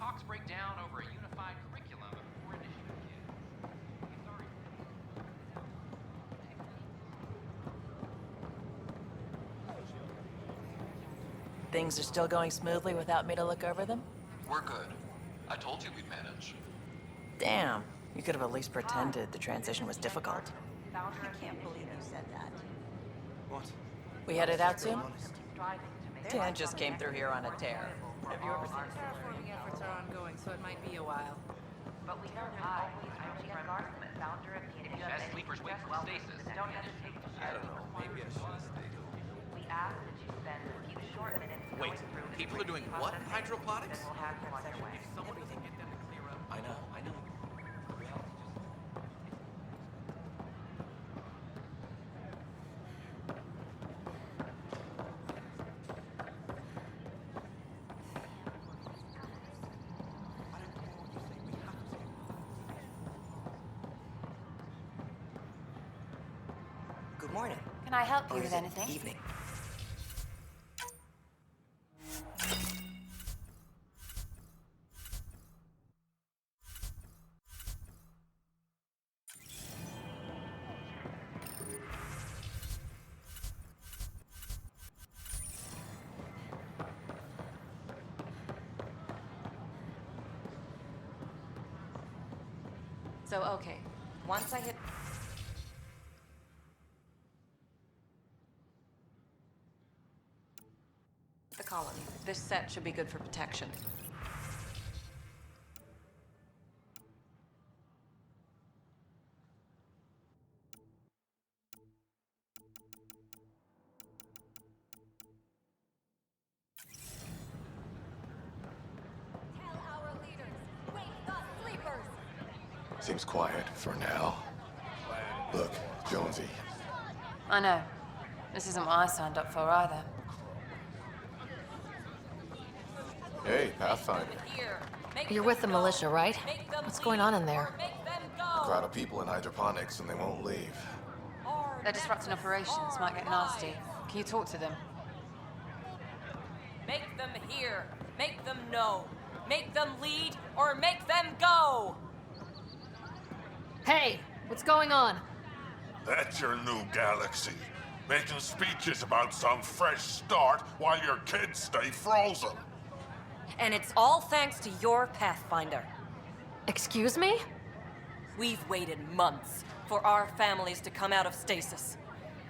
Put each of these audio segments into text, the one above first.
talks break down over a unified curriculum of 4 initiative kids. It's already... Things are still going smoothly without me to look over them? We're good. I told you we'd manage. Damn. You could have at least pretended the transition was difficult. I can't believe you said that. What? We headed out soon? Striving to make Dan just came through here on a tear. Have you ever seen it? Terraforming efforts are ongoing, so it might be a while. But we know I, Garthman, founder of the Best sleepers wait for stasis. Don't hesitate to I share. don't know. Maybe I should stay home. We ask that you spend a few short minutes Wait, going through people are doing what? Hydroponics? Then we'll have you on your way. Someone can get them to clear up. I know. Good morning. Can I help Or you is with it anything? evening? So, okay. Once I hit... the colony, this set should be good for protection. Tell our leaders, wake the sleepers! Seems quiet for now. Look, Jonesy. I know. This isn't what I signed up for either. Hey, Pathfinder. You're with the militia, right? What's going on in there? Crowd of people in hydroponics and they won't leave. They're disrupting operations, might get nasty. Can you talk to them? Make them hear. Make them know. Make them lead or make them go. Hey, what's going on? That's your new galaxy. Making speeches about some fresh start while your kids stay frozen. And it's all thanks to your Pathfinder. Excuse me? We've waited months for our families to come out of stasis.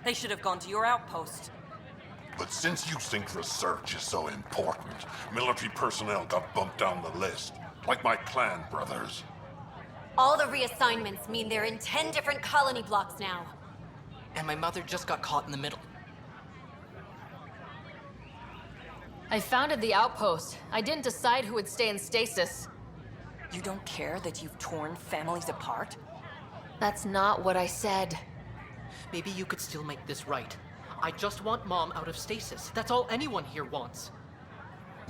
They should have gone to your outpost. But since you think research is so important, military personnel got bumped down the list. Like my clan brothers. All the reassignments mean they're in 10 different colony blocks now. And my mother just got caught in the middle. I founded the outpost. I didn't decide who would stay in stasis. You don't care that you've torn families apart? That's not what I said. Maybe you could still make this right. I just want Mom out of stasis. That's all anyone here wants.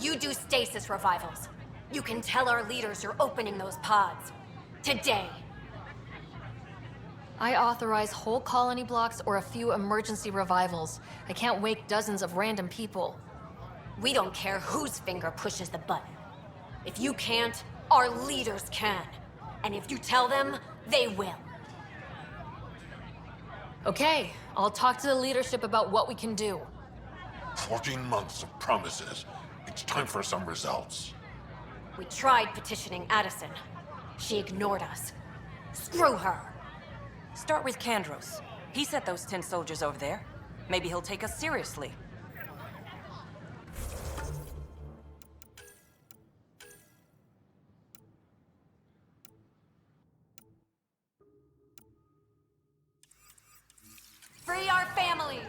You do stasis revivals. You can tell our leaders you're opening those pods. Today. I authorize whole colony blocks or a few emergency revivals. I can't wake dozens of random people. We don't care whose finger pushes the button. If you can't, our leaders can. And if you tell them, they will. Okay, I'll talk to the leadership about what we can do. 14 months of promises. It's time for some results. We tried petitioning Addison. She ignored us. Screw her. Start with Kandros. He sent those 10 soldiers over there. Maybe he'll take us seriously. Free our families!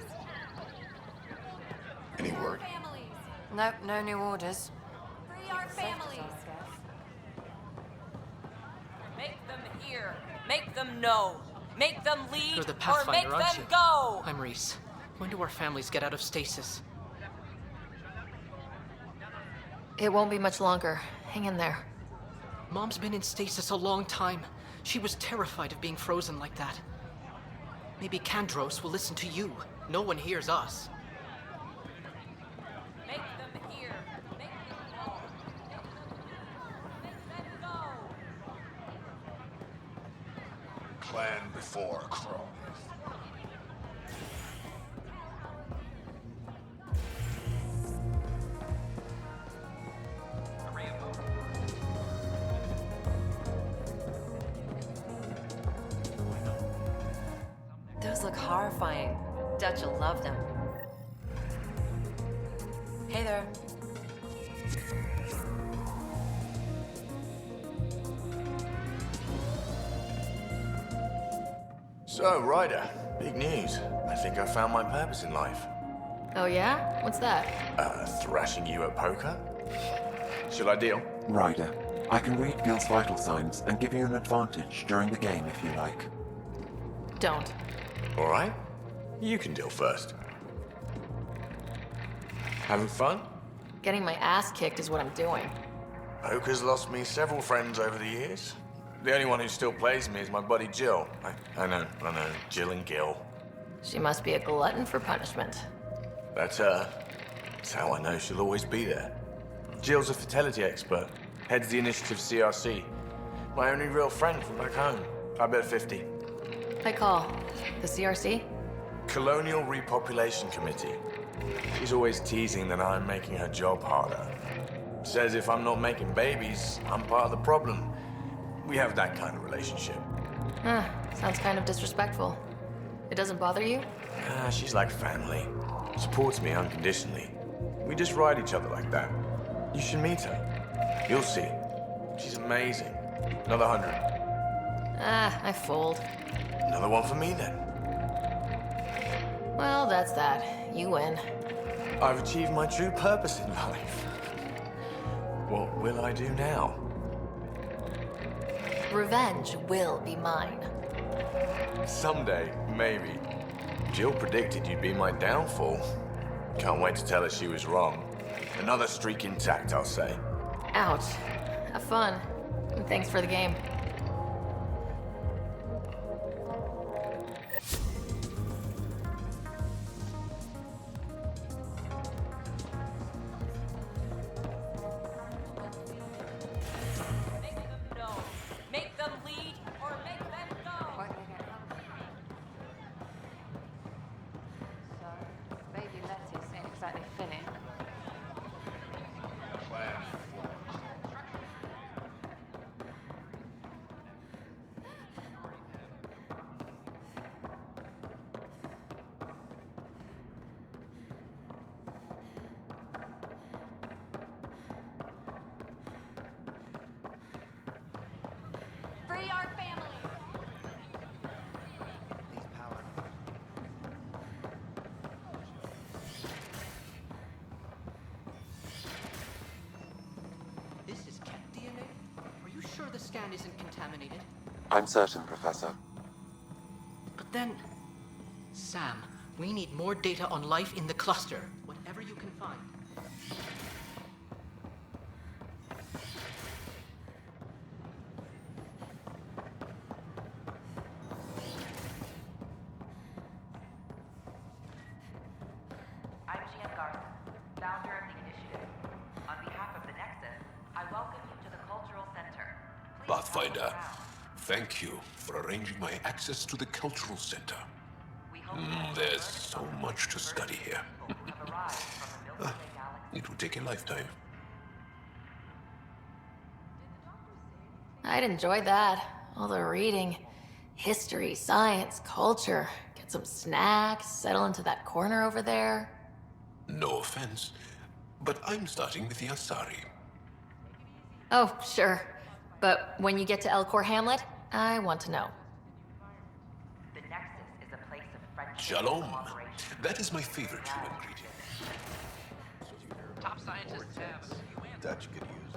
Any word? Families! Nope, no new orders. Free our families! Make them hear. Make them know. Make them lead You're the or make Pathfinder, aren't them you? go. I'm Reese. When do our families get out of stasis? It won't be much longer. Hang in there. Mom's been in stasis a long time. She was terrified of being frozen like that. Maybe Kandros will listen to you. No one hears us. Make them hear. Make them know. Clan before Crow. Array of votes. Those look horrifying. Dutch will love them. Hey there. So, Ryder, big news. I think I found my purpose in life. Oh yeah? What's that? Thrashing you at poker? Shall I deal? Ryder, I can read Gil's vital signs and give you an advantage during the game if you like. Don't. All right. You can deal first. Having fun? Getting my ass kicked is what I'm doing. Poker's lost me several friends over the years. The only one who still plays me is my buddy Jill. I know, Jill and Gil. She must be a glutton for punishment. That's her. That's how I know she'll always be there. Jill's a fertility expert, heads the initiative CRC. My only real friend from back home. I bet 50. I call. The CRC? Colonial Repopulation Committee. She's always teasing that I'm making her job harder. Says if I'm not making babies, I'm part of the problem. We have that kind of relationship. Sounds kind of disrespectful. It doesn't bother you? She's like family. Supports me unconditionally. We just ride each other like that. You should meet her. You'll see. She's amazing. Another 100. I fold. Another one for me then. Well, that's that. You win. I've achieved my true purpose in life. What will I do now? Revenge will be mine. Someday, maybe. Jill predicted you'd be my downfall. Can't wait to tell her she was wrong. Another streak intact, I'll say. Ouch. Have fun. And thanks for the game. Make them know. Make them lead or make them go. Why do they get hungry? So, baby lettuce ain't exactly filling. Clan before. Free our family! This is cat DNA? Are you sure the scan isn't contaminated? I'm certain, Professor. But then... Sam, we need more data on life in the cluster. Whatever you can find. I'm Jean Garson, founder of the initiative. On behalf of the Nexus, I welcome you to the Cultural Center. Please Pathfinder, follow around. thank you for arranging my access to the Cultural Center. We hope you There's so much to study here. people who have arrived from the Milky Way galaxy. It will take a lifetime. I'd enjoy that. All the reading. History, science, culture. Get some snacks, settle into that corner over there. No offense, but I'm starting with the Asari. Oh, sure. But when you get to Elcor Hamlet, I want to know. The Nexus is a place of friendship Shalom. and cooperation. That is my favorite human greeting. Top scientists have a few answers. Dutch could use.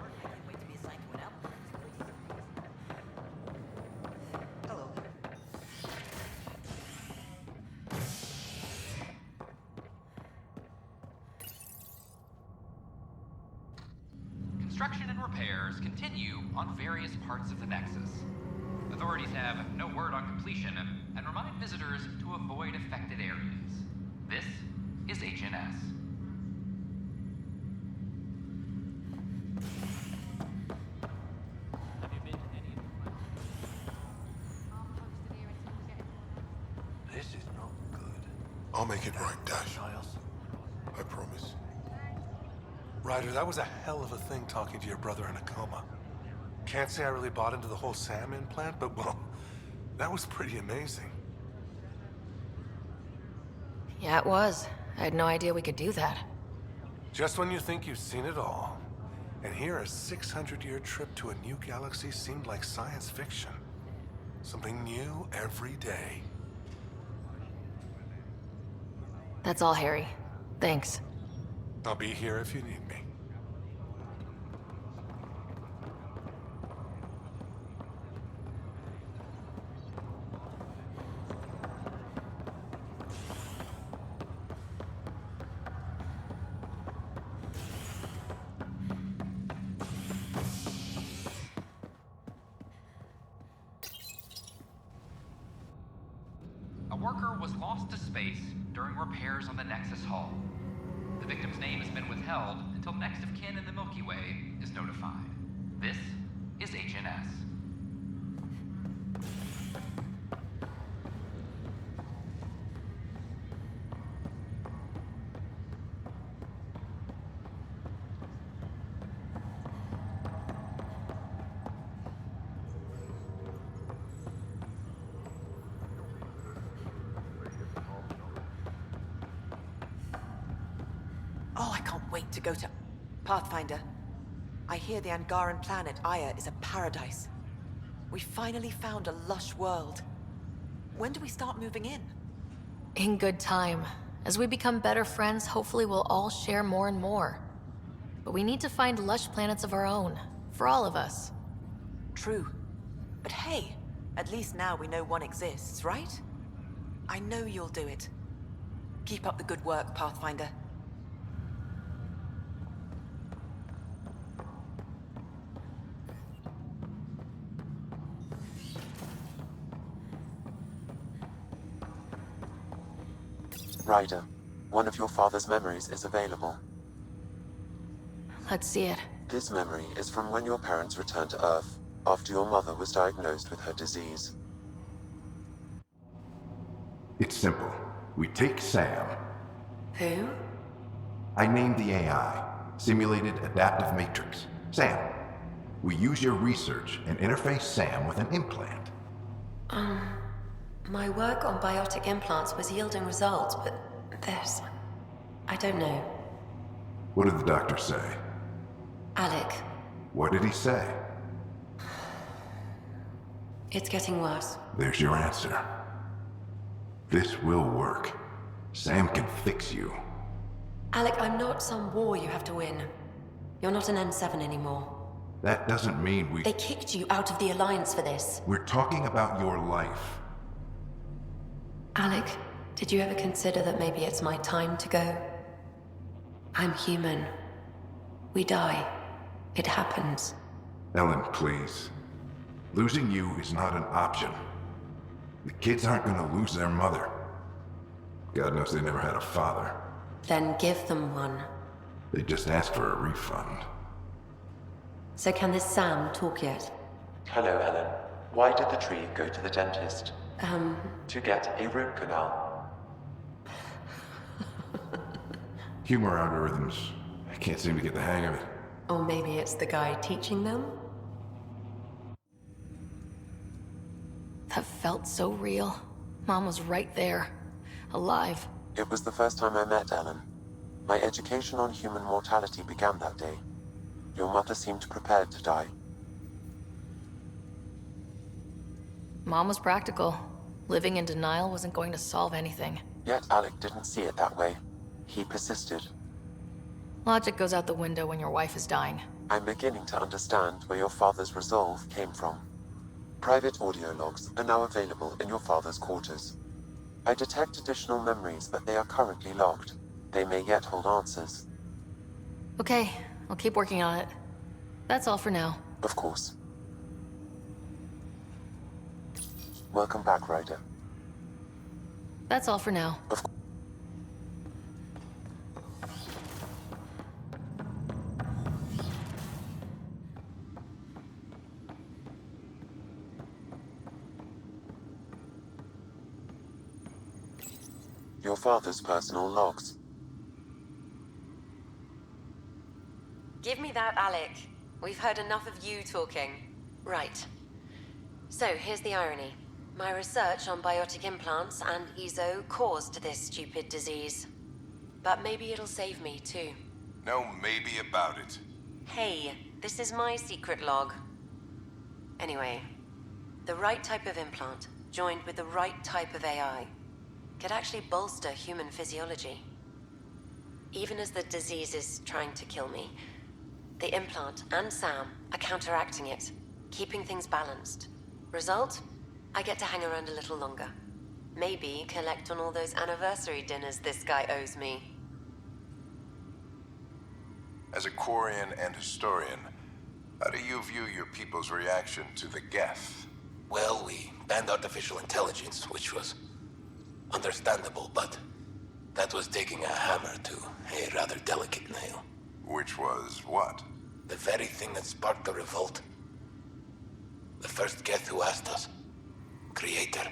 Construction and repairs continue on various parts of the Nexus. Authorities have no word on completion and remind visitors to avoid affected areas. This is HNS. I'll make it right, Dash. I promise. Ryder, that was a hell of a thing talking to your brother in a coma. Can't say I really bought into the whole Sam implant, but well, that was pretty amazing. Yeah, it was. I had no idea we could do that. Just when you think you've seen it all. And here a 600-year trip to a new galaxy seemed like science fiction. Something new every day. That's all, Harry. Thanks. I'll be here if you need me. A worker was lost to space during repairs on the Nexus hull. The victim's name has been withheld until next of kin in the Milky Way is notified. This is HNS. Oh, I can't wait to go to Pathfinder. I hear the Angaran planet Aya is a paradise. We finally found a lush world. When do we start moving in? In good time. As we become better friends, hopefully we'll all share more and more. But we need to find lush planets of our own. For all of us. True. But hey, at least now we know one exists, right? I know you'll do it. Keep up the good work, Pathfinder. Ryder, one of your father's memories is available. Let's see it. This memory is from when your parents returned to Earth, after your mother was diagnosed with her disease. It's simple. We take Sam. Who? I named the AI, Simulated Adaptive Matrix. Sam. We use your research and interface Sam with an implant. My work on biotic implants was yielding results, but this... I don't know. What did the doctor say? Alec, What did he say? it's getting worse. There's your answer. This will work. Sam can fix you. Alec, I'm not some war you have to win. You're not an N7 anymore. That doesn't mean we... They kicked you out of the Alliance for this. We're talking about your life. Alec, did you ever consider that maybe it's my time to go? I'm human. We die. It happens. Ellen, please. Losing you is not an option. The kids aren't gonna lose their mother. God knows they never had a father. Then give them one. They just asked for a refund. So can this Sam talk yet? Hello, Ellen. Why did the tree go to the dentist? To get a root canal. Humor algorithms. I can't seem to get the hang of it. Or maybe it's the guy teaching them? That felt so real. Mom was right there. Alive. It was the first time I met Ellen. My education on human mortality began that day. Your mother seemed prepared to die. Mom was practical. Living in denial wasn't going to solve anything. Yet Alec didn't see it that way. He persisted. Logic goes out the window when your wife is dying. I'm beginning to understand where your father's resolve came from. Private audio logs are now available in your father's quarters. I detect additional memories, but they are currently logged. They may yet hold answers. Okay, I'll keep working on it. That's all for now. Of course. Welcome back, Ryder. That's all for now. Of course. your father's personal logs. Give me that, Alec. We've heard enough of you talking. Right. So, here's the irony. My research on biotic implants and EZO caused this stupid disease. But maybe it'll save me, too. No maybe about it. Hey, this is my secret log. Anyway, the right type of implant, joined with the right type of AI, could actually bolster human physiology. Even as the disease is trying to kill me, the implant and Sam are counteracting it, keeping things balanced. Result? I get to hang around a little longer. Maybe collect on all those anniversary dinners this guy owes me. As a Quarian and historian, how do you view your people's reaction to the Geth? Well, we banned artificial intelligence, which was understandable, but that was taking a hammer to a rather delicate nail. Which was what? The very thing that sparked the revolt. The first Geth who asked us, Creator,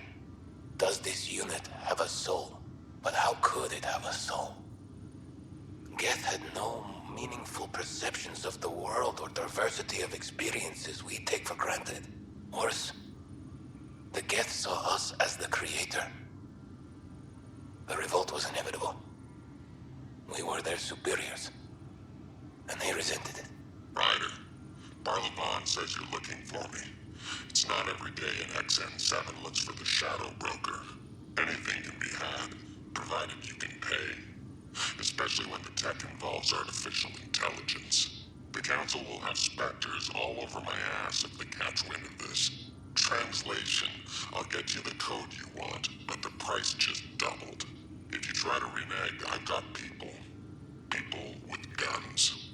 does this unit have a soul? But how could it have a soul? Geth had no meaningful perceptions of the world or diversity of experiences we take for granted. Worse, the Geth saw us as the Creator. The revolt was inevitable. We were their superiors, and they resented it. Ryder, Barlevon says you're looking for me. It's not every day an XN7 looks for the Shadow Broker. Anything can be had, provided you can pay. Especially when the tech involves artificial intelligence. The Council will have specters all over my ass if they catch wind of this. Translation, I'll get you the code you want, but the price just doubled. If you try to renege, I've got people. People with guns.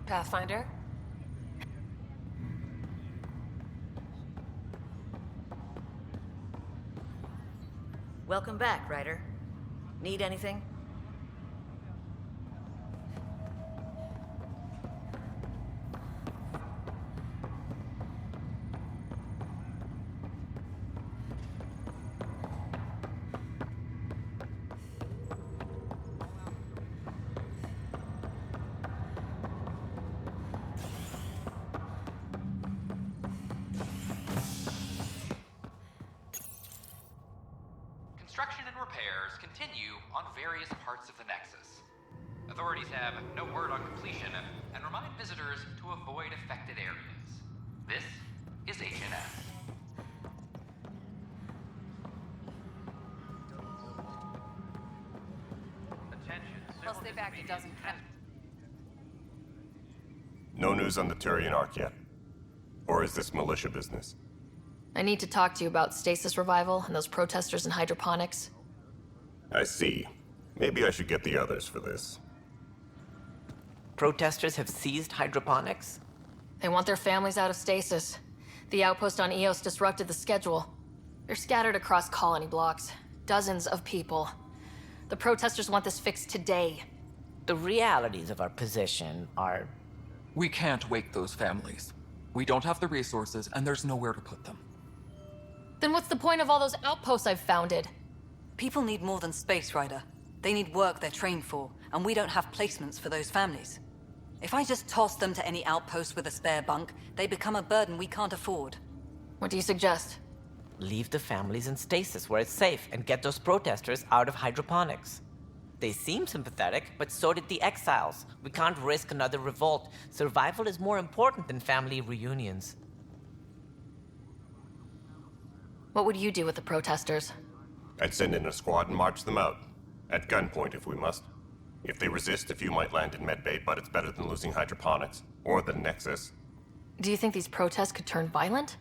Pathfinder? Welcome back, Ryder. Need anything? Construction and repairs continue on various parts of the Nexus. Authorities have no word on completion and remind visitors to avoid affected areas. This is HNS. I'll stay back, it doesn't count. No news on the Turian Ark yet? Or is this militia business? I need to talk to you about stasis revival and those protesters in hydroponics. I see. Maybe I should get the others for this. Protesters have seized hydroponics? They want their families out of stasis. The outpost on Eos disrupted the schedule. They're scattered across colony blocks. Dozens of people. The protesters want this fixed today. The realities of our position are... We can't wake those families. We don't have the resources, and there's nowhere to put them. Then what's the point of all those outposts I've founded? People need more than space, Ryder. They need work they're trained for, and we don't have placements for those families. If I just toss them to any outpost with a spare bunk, they become a burden we can't afford. What do you suggest? Leave the families in stasis where it's safe and get those protesters out of hydroponics. They seem sympathetic, but so did the exiles. We can't risk another revolt. Survival is more important than family reunions. What would you do with the protesters? I'd send in a squad and march them out. At gunpoint if we must. If they resist, a few might land in medbay, but it's better than losing hydroponics. Or the Nexus. Do you think these protests could turn violent?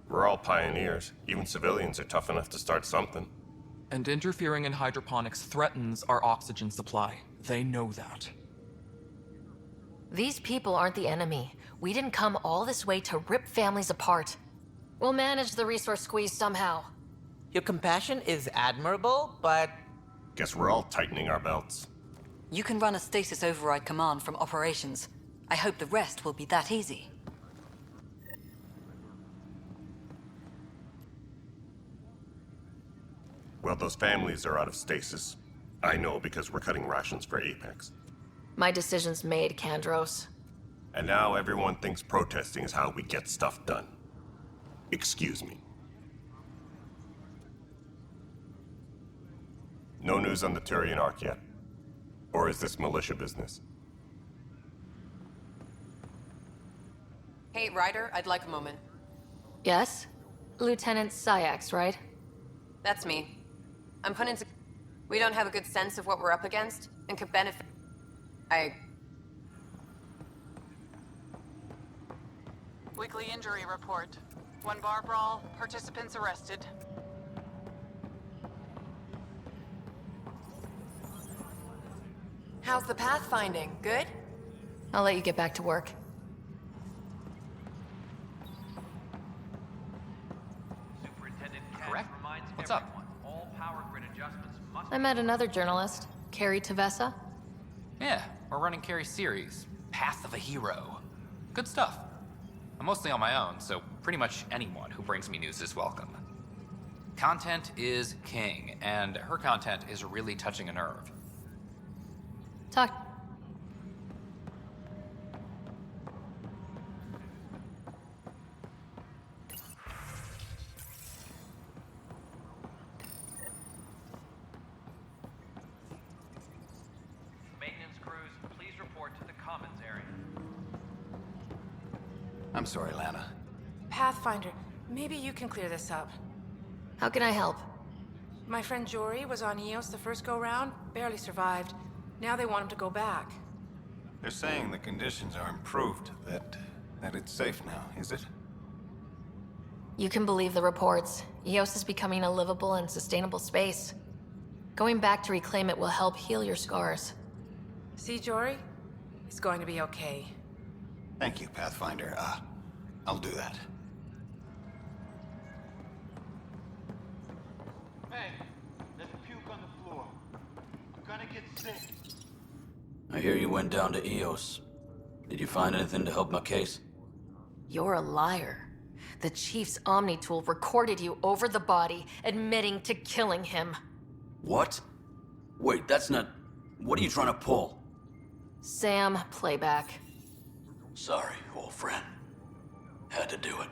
We're all pioneers. Even civilians are tough enough to start something. And interfering in hydroponics threatens our oxygen supply. They know that. These people aren't the enemy. We didn't come all this way to rip families apart. We'll manage the resource squeeze somehow. Your compassion is admirable, but... Guess we're all tightening our belts. You can run a stasis override command from operations. I hope the rest will be that easy. Well, those families are out of stasis. I know because we're cutting rations for Apex. My decision's made, Kandros. And now everyone thinks protesting is how we get stuff done. Excuse me. No news on the Turian Ark yet? Or is this militia business? Hey, Ryder, I'd like a moment. Yes? Lieutenant Syax, right? That's me. I'm put into... We don't have a good sense of what we're up against, and could benefit... Weekly injury report. 1 bar brawl, participants arrested. How's the pathfinding? Good? I'll let you get back to work. Correct? What's up? All power grid adjustments must... I met another journalist, Carrie Tavessa. Yeah, we're running Carrie's series, Path of a Hero. Good stuff. I'm mostly on my own, so pretty much anyone who brings me news is welcome. Content is king, and her content is really touching a nerve. Talk. Maintenance crews, please report to the commons area. I'm sorry, Lana. Pathfinder, maybe you can clear this up. How can I help? My friend Jory was on Eos the first go-round, barely survived. Now they want him to go back. They're saying the conditions are improved, that it's safe now, is it? You can believe the reports. Eos is becoming a livable and sustainable space. Going back to reclaim it will help heal your scars. See, Jory? It's going to be okay. Thank you, Pathfinder. I'll do that. Hey, there's puke on the floor. I'm gonna get sick. I hear you went down to Eos. Did you find anything to help my case? You're a liar. The Chief's Omni tool recorded you over the body, admitting to killing him. What? Wait, that's not... What are you trying to pull? Sam, playback. Sorry, old friend. Had to do it.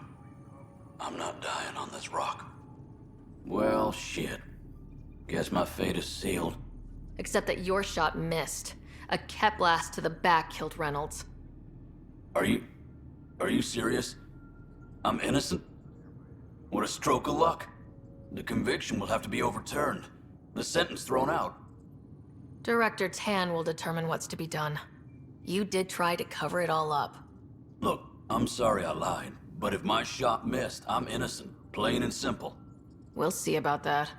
I'm not dying on this rock. Well, shit. Guess my fate is sealed. Except that your shot missed. A Kep blast to the back killed Reynolds. Are you serious? I'm innocent? What a stroke of luck. The conviction will have to be overturned. The sentence thrown out. Director Tan will determine what's to be done. You did try to cover it all up. Look, I'm sorry I lied, but if my shot missed, I'm innocent. Plain and simple. We'll see about that.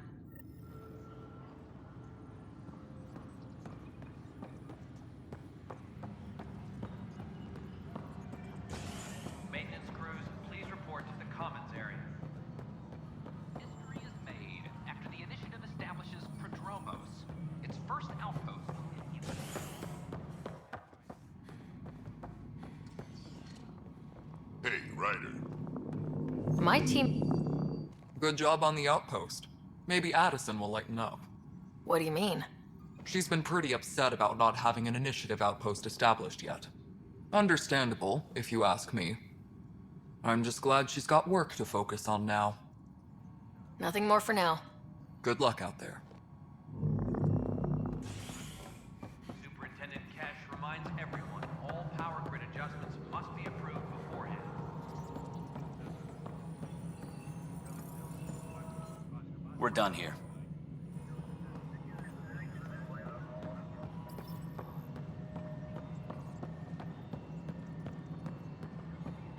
Maintenance crews, please report to the commons area. History is made after the initiative establishes Prodromos, its first outpost. Hey, Ryder. My team... Good job on the outpost. Maybe Addison will lighten up. What do you mean? She's been pretty upset about not having an initiative outpost established yet. Understandable, if you ask me. I'm just glad she's got work to focus on now. Nothing more for now. Good luck out there. Superintendent Kesh reminds everyone all power grid adjustments must be approved beforehand. We're done here.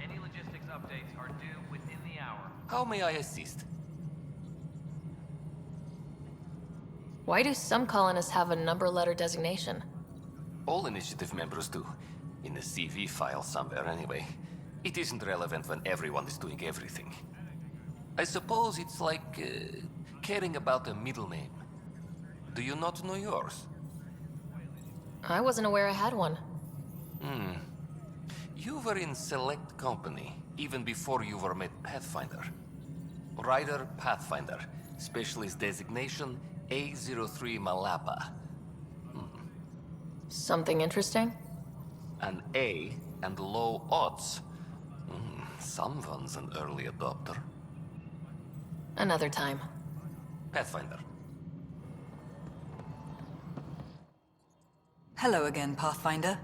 Any logistics updates are due within the hour. How may I assist? Why do some colonists have a number letter designation? All initiative members do. In the CV file somewhere anyway. It isn't relevant when everyone is doing everything. I suppose it's like caring about a middle name. Do you not know yours? I wasn't aware I had one. You were in select company, even before you were made Pathfinder. Rider Pathfinder, specialist designation A03 Malapa. Something interesting? An A and low odds. Someone's an early adopter. Another time. Pathfinder. Hello again, Pathfinder.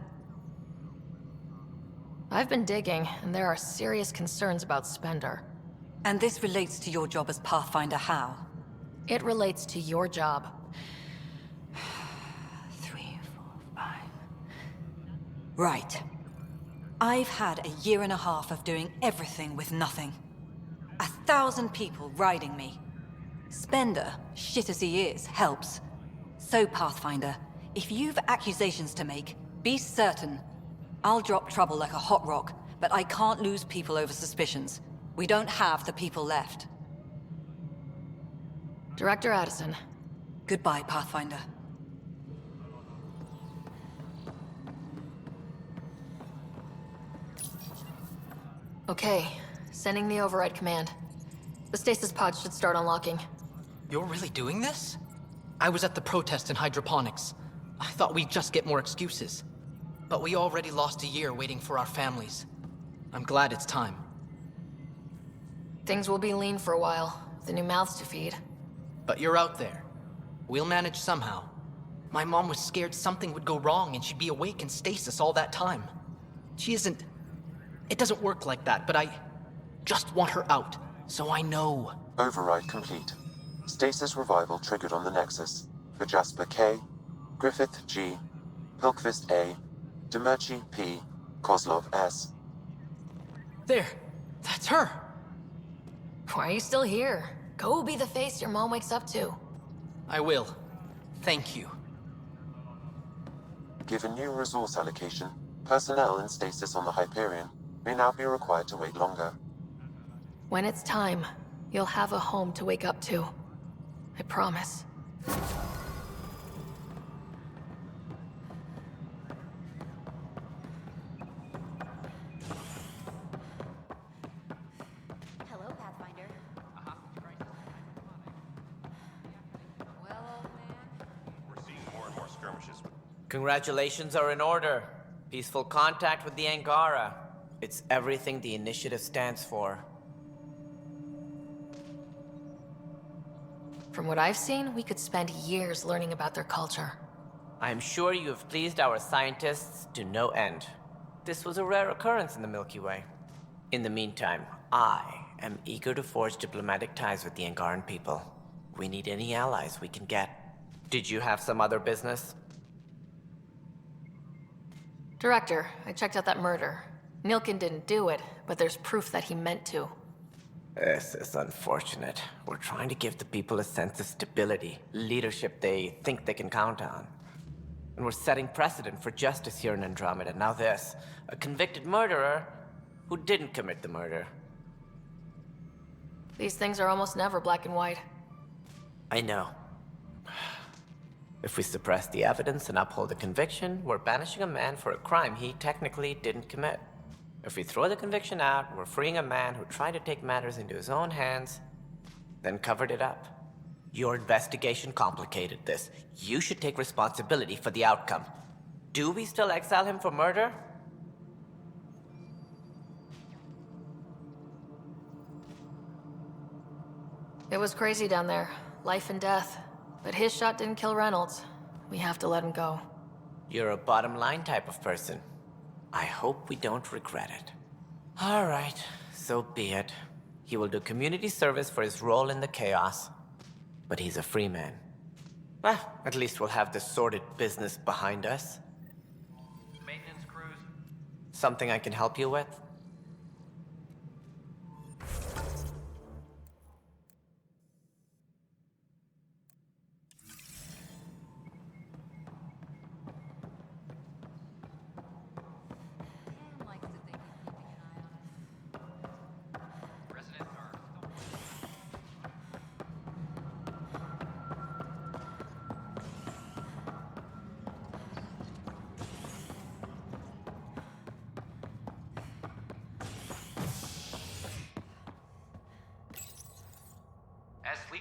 I've been digging, and there are serious concerns about Spender. And this relates to your job as Pathfinder how? It relates to your job. 3, 4, 5. Right. I've had a year and a half of doing everything with nothing. 1,000 people riding me. Spender, shit as he is, helps. So, Pathfinder, if you've accusations to make, be certain. I'll drop trouble like a hot rock, but I can't lose people over suspicions. We don't have the people left. Director Addison. Goodbye, Pathfinder. Okay, sending the override command. The stasis pod should start unlocking. You're really doing this? I was at the protest in hydroponics. I thought we'd just get more excuses. But we already lost a year waiting for our families. I'm glad it's time. Things will be lean for a while. The new mouths to feed. But you're out there. We'll manage somehow. My mom was scared something would go wrong and she'd be awake in stasis all that time. She isn't... It doesn't work like that, but I just want her out, so I know. Override complete. Stasis revival triggered on the Nexus. For Jasper K, Griffith G, Pilkvist A, Demerchi P, Kozlov S. There! That's her! Why are you still here? Go be the face your mom wakes up to. I will. Thank you. Given new resource allocation, personnel in stasis on the Hyperion may now be required to wait longer. When it's time, you'll have a home to wake up to. I promise. Hello, Pathfinder. We're seeing more and more skirmishes with... Congratulations are in order. Peaceful contact with the Angara. It's everything the initiative stands for. From what I've seen, we could spend years learning about their culture. I'm sure you have pleased our scientists to no end. This was a rare occurrence in the Milky Way. In the meantime, I am eager to forge diplomatic ties with the Angaran people. We need any allies we can get. Did you have some other business? Director, I checked out that murder. Nilkin didn't do it, but there's proof that he meant to. This is unfortunate. We're trying to give the people a sense of stability, leadership they think they can count on. And we're setting precedent for justice here in Andromeda. Now this, a convicted murderer who didn't commit the murder. These things are almost never black and white. I know. If we suppress the evidence and uphold the conviction, we're banishing a man for a crime he technically didn't commit. If we throw the conviction out, we're freeing a man who tried to take matters into his own hands, then covered it up. Your investigation complicated this. You should take responsibility for the outcome. Do we still exile him for murder? It was crazy down there. Life and death. But his shot didn't kill Reynolds. We have to let him go. You're a bottom line type of person. I hope we don't regret it. All right, so be it. He will do community service for his role in the chaos. But he's a free man. Well, at least we'll have this sordid business behind us. Maintenance crews. Something I can help you with?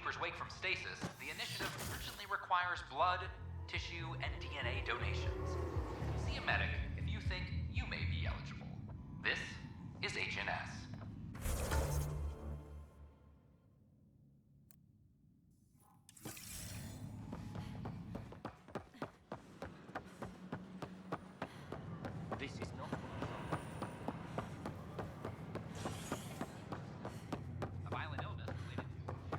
sleepers wake from stasis, the initiative urgently requires blood, tissue, and DNA donations. See a medic if you think you may be eligible. This is HNS. This is not. A violent illness related to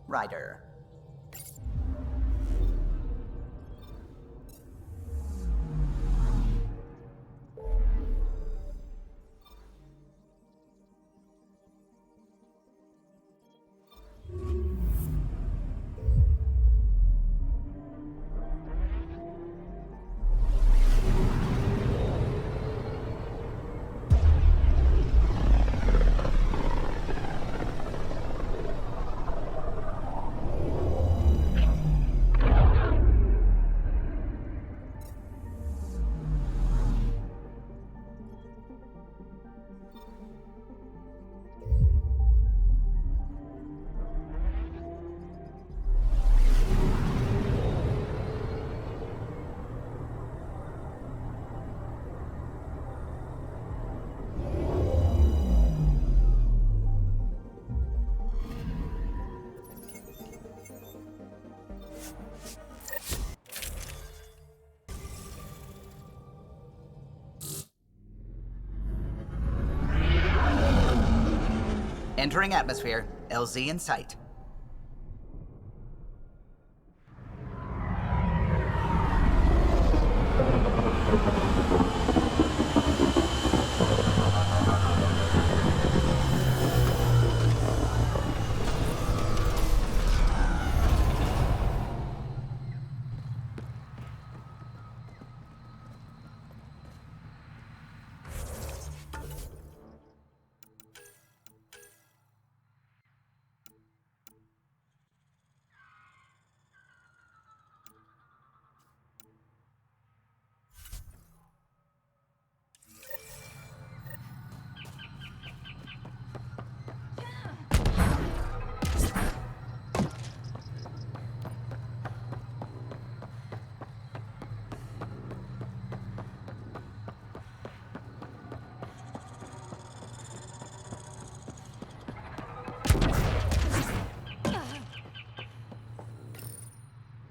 Ryder. Entering atmosphere. LZ in sight.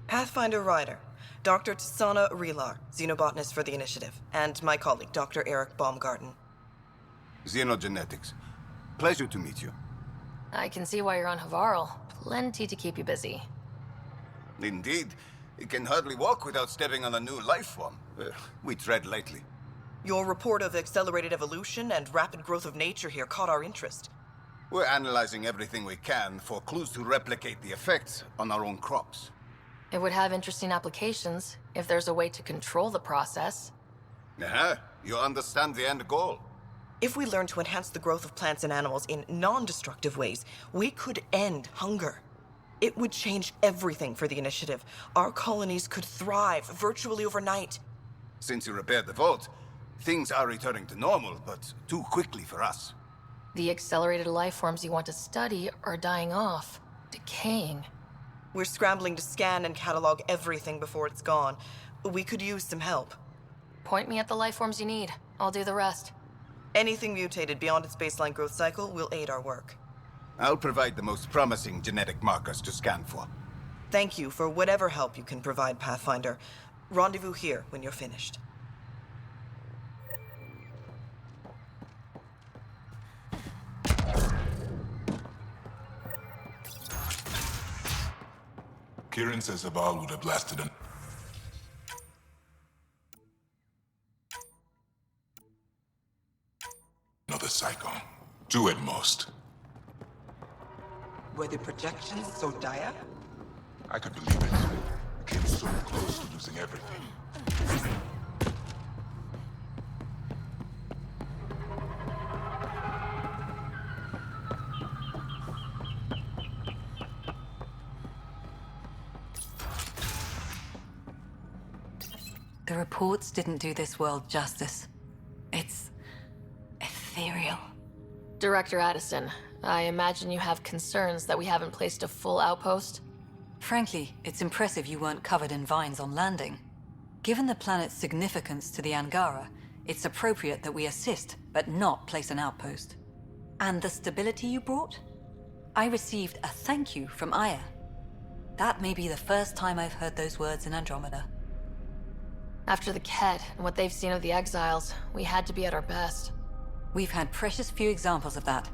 Pathfinder Ryder, Dr. Tsana Relar, xenobotanist for the Initiative, and my colleague, Dr. Eric Baumgarten. Xenogenetics. Pleasure to meet you. I can see why you're on Havarl. Plenty to keep you busy. Indeed. It can hardly walk without stepping on a new life form. We tread lightly. Your report of accelerated evolution and rapid growth of nature here caught our interest. We're analyzing everything we can for clues to replicate the effects on our own crops. It would have interesting applications if there's a way to control the process. You understand the end goal. If we learn to enhance the growth of plants and animals in non-destructive ways, we could end hunger. It would change everything for the Initiative. Our colonies could thrive virtually overnight. Since you repaired the vault, things are returning to normal, but too quickly for us. The accelerated life forms you want to study are dying off, decaying. We're scrambling to scan and catalog everything before it's gone. We could use some help. Point me at the life forms you need. I'll do the rest. Anything mutated beyond its baseline growth cycle will aid our work. I'll provide the most promising genetic markers to scan for. Thank you for whatever help you can provide, Pathfinder. Rendezvous here when you're finished. Kieran says Zabal would have blasted an... another cyclone. 2 at most. Were the projections so dire? I could believe it. We came so close to losing everything. The reports didn't do this world justice. It's ethereal. Director Addison, I imagine you have concerns that we haven't placed a full outpost? Frankly, it's impressive you weren't covered in vines on landing. Given the planet's significance to the Angara, it's appropriate that we assist, but not place an outpost. And the stability you brought? I received a thank you from Aya. That may be the first time I've heard those words in Andromeda. After the Ket and what they've seen of the exiles, we had to be at our best. We've had precious few examples of that.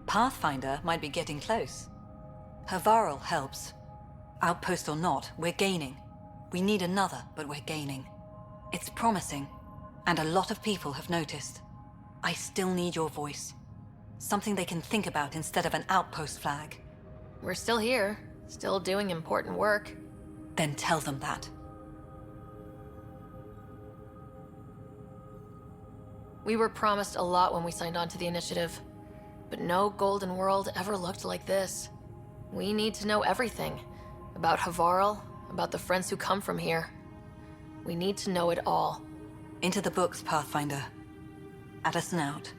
Pathfinder might be getting close. Havarl helps. Outpost or not, we're gaining. We need another, but we're gaining. It's promising, and a lot of people have noticed. I still need your voice. Something they can think about instead of an outpost flag. We're still here, still doing important work. Then tell them that. We were promised a lot when we signed on to the initiative, but no Golden World ever looked like this. We need to know everything. About Havarl, about the friends who come from here. We need to know it all. Into the books, Pathfinder. Addison out.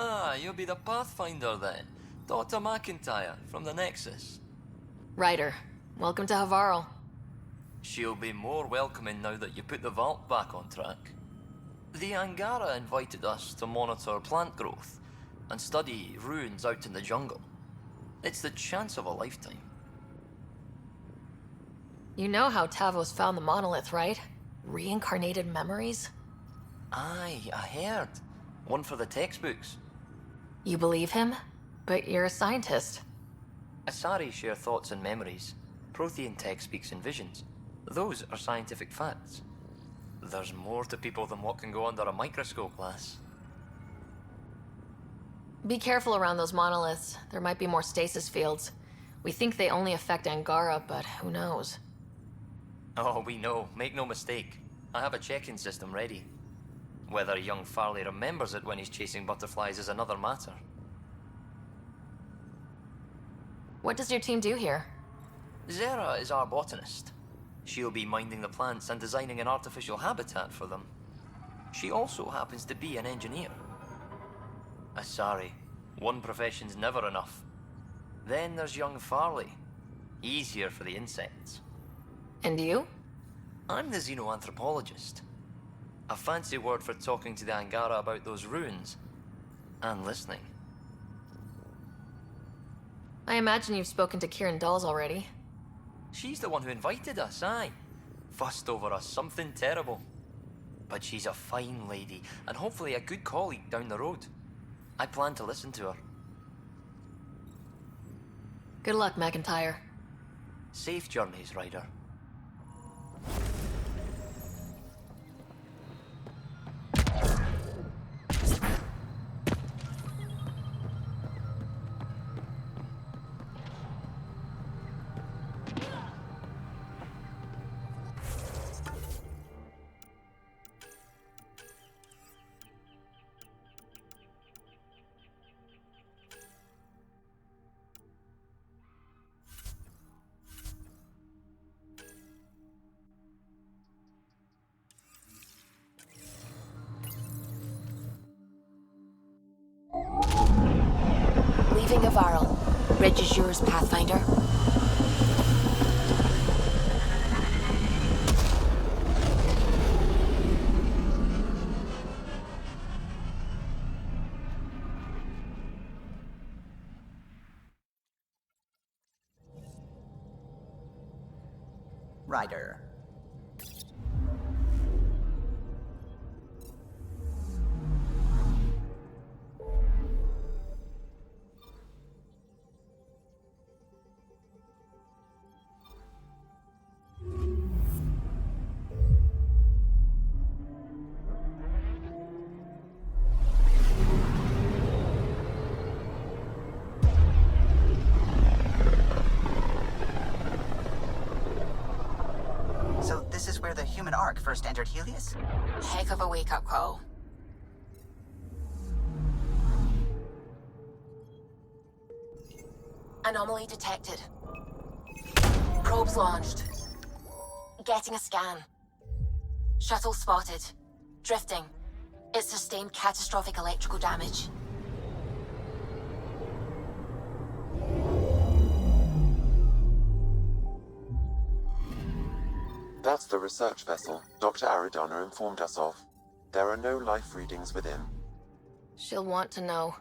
Ah, you'll be the Pathfinder then. Dr. McIntyre from the Nexus. Ryder, welcome to Havarl. She'll be more welcoming now that you put the vault back on track. The Angara invited us to monitor plant growth and study ruins out in the jungle. It's the chance of a lifetime. You know how Tavos found the monolith, right? Reincarnated memories? Aye, I heard. One for the textbooks. You believe him? But you're a scientist. Asari share thoughts and memories. Prothean tech speaks in visions. Those are scientific facts. There's more to people than what can go under a microscope, lass. Be careful around those monoliths. There might be more stasis fields. We think they only affect Angara, but who knows? Oh, we know. Make no mistake. I have a check-in system ready. Whether young Farley remembers it when he's chasing butterflies is another matter. What does your team do here? Zera is our botanist. She'll be minding the plants and designing an artificial habitat for them. She also happens to be an engineer. Asari, one profession's never enough. Then there's young Farley. He's here for the insects. And you? I'm the xenoanthropologist. A fancy word for talking to the Angara about those ruins. And listening. I imagine you've spoken to Kieran Dawes already. She's the one who invited us, aye. Fussed over us something terrible. But she's a fine lady, and hopefully a good colleague down the road. I plan to listen to her. Good luck, McIntyre. Safe journeys, Ryder. Leaving Havarl. Reg is yours, Pathfinder. Ryder. So this is where the human Ark first entered Helios? Heck of a wake-up call. Anomaly detected. Probes launched. Getting a scan. Shuttle spotted. Drifting. It sustained catastrophic electrical damage. That's the research vessel Dr. Aridana informed us of. There are no life readings within. She'll want to know.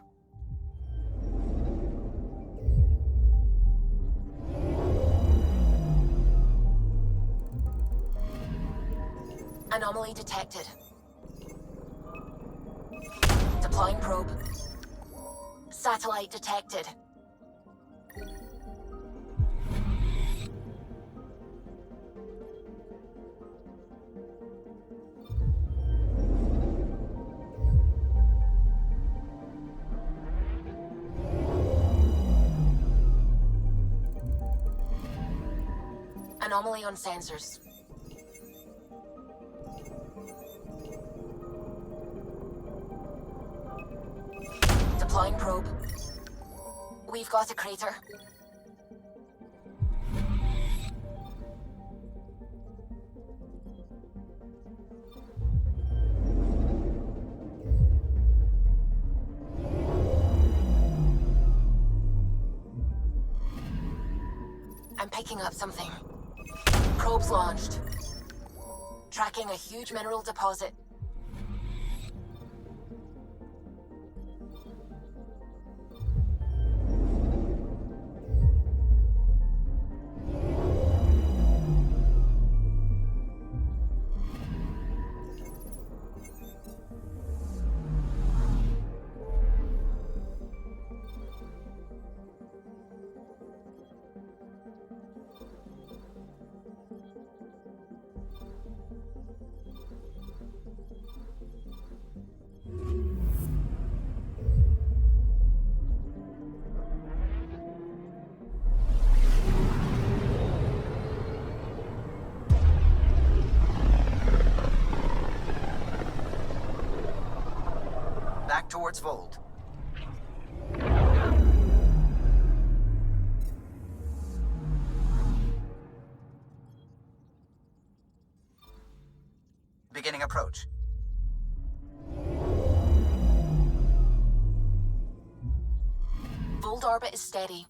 Anomaly detected. Deploying probe. Satellite detected. Anomaly on sensors. Deploying probe. We've got a crater. I'm picking up something. Probes launched. Tracking a huge mineral deposit. Back towards Vold. Beginning approach. Vold orbit is steady.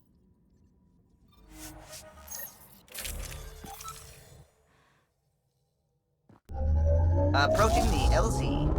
Approaching the LZ.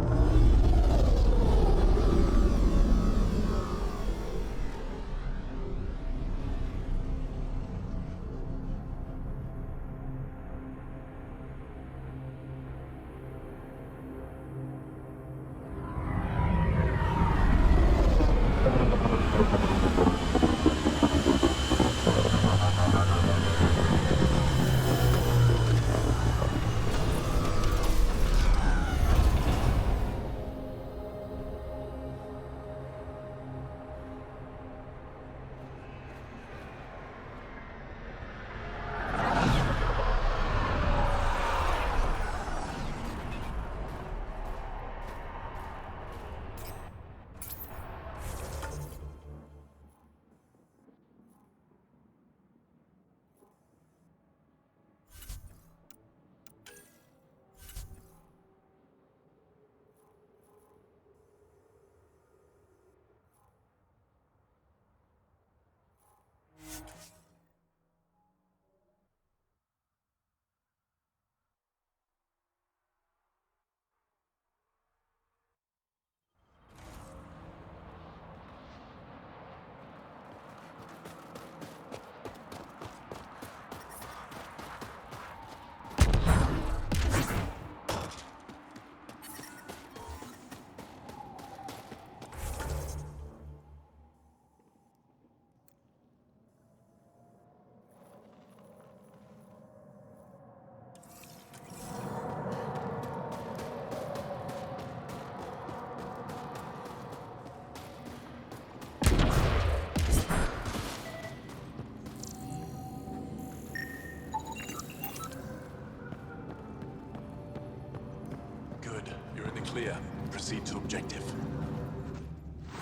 clear. Proceed to objective.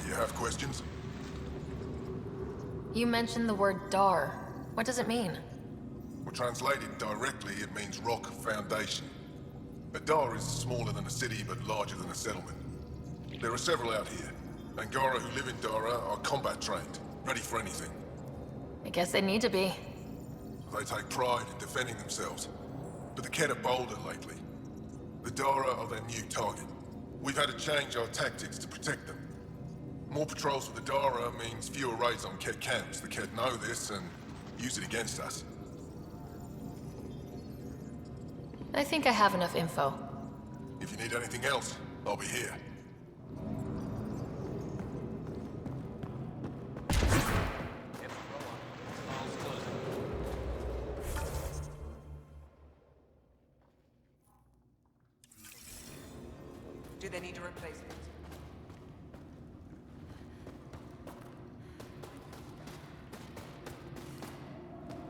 You have questions? You mentioned the word Dar. What does it mean? Well, translated directly, it means rock foundation. A dar is smaller than a city, but larger than a settlement. There are several out here. Angara who live in Dara are combat trained, ready for anything. I guess they need to be. They take pride in defending themselves. But the Kett are bolder lately. The Dara are their new target. We've had to change our tactics to protect them. More patrols for the Dara means fewer raids on Kett camps. The Kett know this and use it against us. I think I have enough info. If you need anything else, I'll be here. Do they need a replacement?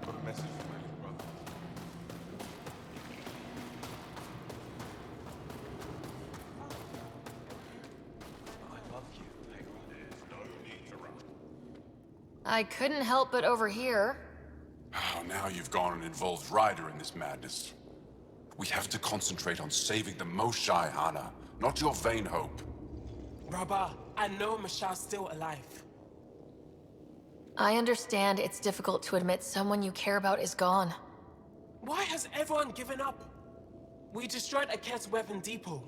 Got a message from my little brother. I love you. Hang on, there's no need to run. I couldn't help but overhear. Oh, now you've gone and involved Ryder in this madness. We have to concentrate on saving the Moshae, Hana, not your vain hope. Rabba, I know Mashal's still alive. I understand it's difficult to admit someone you care about is gone. Why has everyone given up? We destroyed Aket's weapon depot,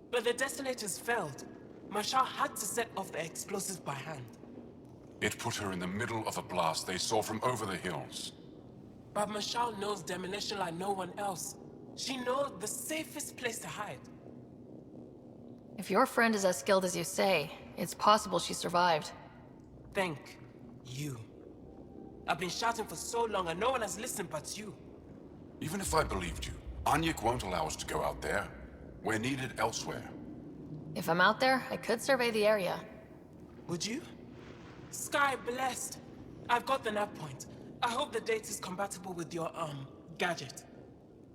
but the detonators failed. Mashal had to set off the explosives by hand. It put her in the middle of a blast they saw from over the hills. But Mashal knows demolition like no one else. She knows the safest place to hide. If your friend is as skilled as you say, it's possible she survived. Thank you. I've been shouting for so long and no one has listened but you. Even if I believed you, Anyek won't allow us to go out there. We're needed elsewhere. If I'm out there, I could survey the area. Would you? Sky blessed. I've got the nav point. I hope the data is compatible with your, gadget.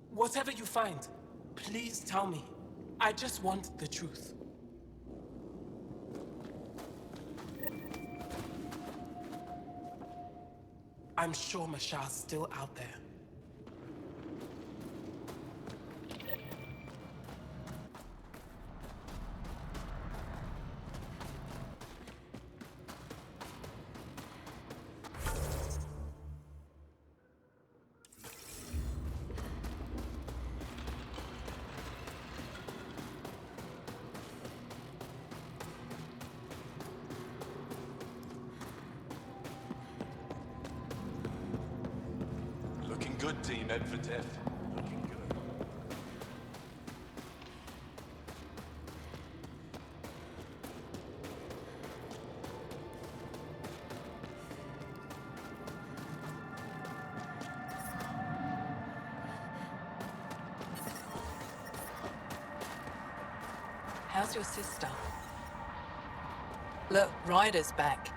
Whatever you find, please tell me. I just want the truth. I'm sure Mashal's still out there. Looking good, Team Ed for death. Looking good. How's your sister? Look, Ryder's back.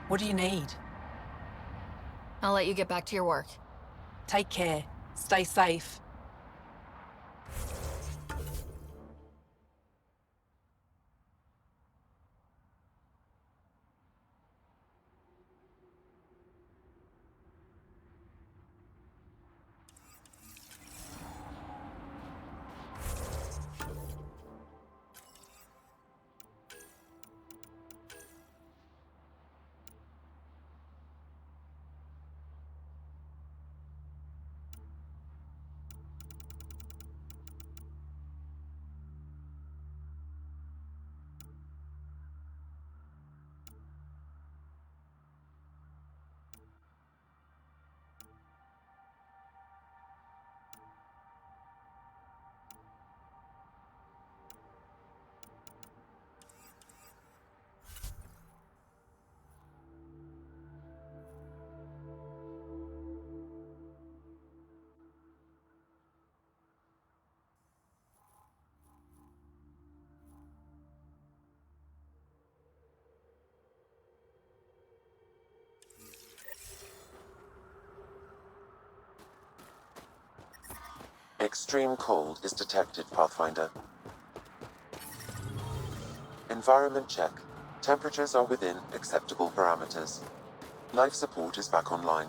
What do you need? I'll let you get back to your work. Take care. Stay safe. Extreme cold is detected, Pathfinder. Environment check. Temperatures are within acceptable parameters. Life support is back online.